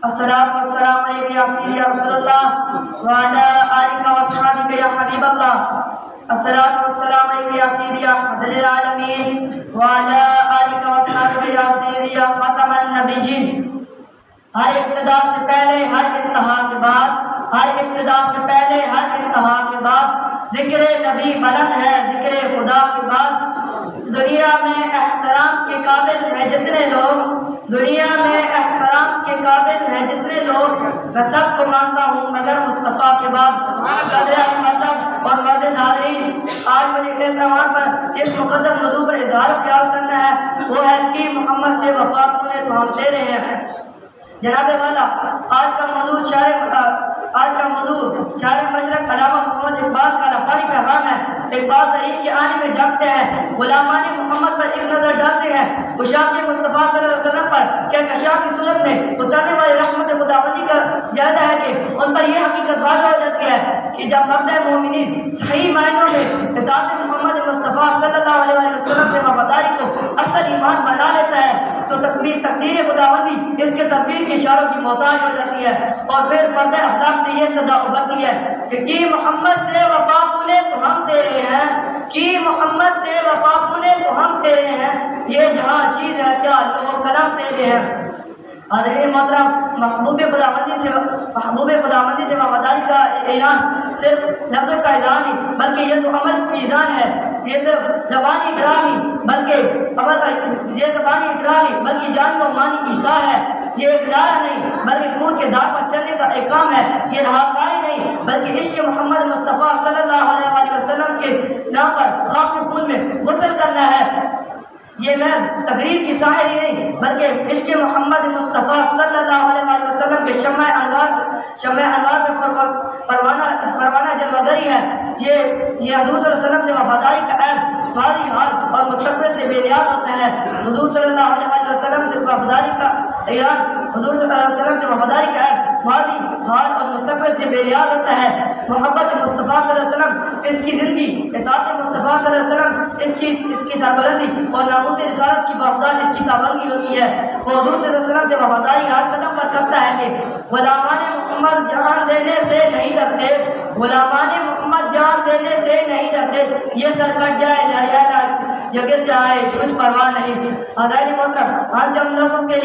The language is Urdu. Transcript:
الصلاۃ والسلام علیک یا سیدی یا رسول اللہ وعلی آلک و اصحابک یا حبیب اللہ۔ الصلاۃ والسلام علیک یا سیدی یا رحمۃ للعالمین وعلی آلک و اصحابک یا سیدی یا خاتم النبیین۔ ہر ابتدا سے پہلے ہر انتہا کے بعد، ہر ابتدا سے پہلے ہر انتہا کے بعد ذکر نبی بلند ہے، ذکر خدا کے بعد دنیا میں احترام کے قابل ہیں جتنے لوگ، دنیا میں احترام کے قابل ہیں جتنے لوگ، میں سب کو مانتا ہوں مگر مصطفیٰ کے بعد۔ قدر مطلب اور معزز حاضرین، آج مجھے اس عنوان پر اس مقدس موضوع پر اظہار خیال کرنا ہے، وہ ہے کہ محمد سے وفا نے تو ہم دے رہے ہیں۔ جناب والا، آج کا موضوع شاعر مشرق علامہ محمد اقبال کا لفظی پیغام ہے۔ اقبال تحریک کے آنے میں جھانکتے ہیں، غلامان محمد پر ایک نظر ڈالتے ہیں، اشاق مصطفیٰ صلی اللہ علیہ وسلم پر کہکشاں کی صورت میں اترنے والی رحمت خداوندی کا جائزہ ہے کہ ان پر یہ حقیقت واضح ہو جاتی ہے کہ جب مرد مومنین صحیح معنوں میں اطاعت محمد مصطفیٰ صلی اللہ علیہ وسلم سے وفاداری کو اصل ایمان بنا لیتا ہے تو تقدیر خداوندی اس کے تدبیر کے اشاروں کی محتاج ہو جاتی ہے، اور پھر پردہ افلاک سے یہ صدا ابھرتی ہے کہ محمد سے وفا نے تو ہم تیرے ہیں، کہ محمد سے وفا نے تو ہم تیرے ہیں، یہ جہاں چیز ہے کیا لوح قلم تیرے ہیں۔ حضرین محترم، محبوب خداوندی سے وفاداری کا اعلان صرف لفظوں کا اظہار نہیں بلکہ یہ تو عمل کی میزان ہے۔ یہ صرف زبانی اقرار نہیں بلکہ جان و مانی ایثار ہے۔ یہ اقرار نہیں بلکہ خون کے داغ پر چلنے کا احکام ہے۔ یہ رہاکاری نہیں بلکہ عشق محمد مصطفیٰ صلی اللہ علیہ وسلم کے نام پر خاک خون میں غسل کرنا ہے۔ یہ محض تقریر کی ظاہر ہی نہیں بلکہ عشق محمد مصطفیٰ صلی اللہ علیہ وسلم کے شمع انوار میں پروانہ جلوگری ہے۔ یہ حضور صلی اللہ علیہ وسلم سے وفاداری کا عہد ماضی، حال اور مستقبل سے بے نیاز ہوتا ہے۔ حضور صلی اللہ علیہ وسلم سے وفاداری کا اعلان، حضور صلی اللہ علیہ وسلم سے وفاداری کا عہد ماضی، حال اور مستقبل سے بے نیاز ہوتا ہے۔ محبت مصطفیٰ صلی اللہ علیہ وسلم اس کی زندگی، اطاعت مصطفیٰ صلی اللہ علیہ وسلم اس کی سربلندی اور ناموس رسالت کی پاسدار اس کی تابندگی ہوتی ہے۔ وہ حضور صلی اللہ علیہ وسلم سے وفاداری ہر قدم پر کرتا ہے کہ غلامان محمد جان دینے سے نہیں ڈرتے، غلامان محمد جان دینے سے نہیں ڈرتے، یہ سر کٹ جائے یا گر جائے کچھ پرواہ نہیں۔ حضرات محترم، آج ہم لوگوں کے لیے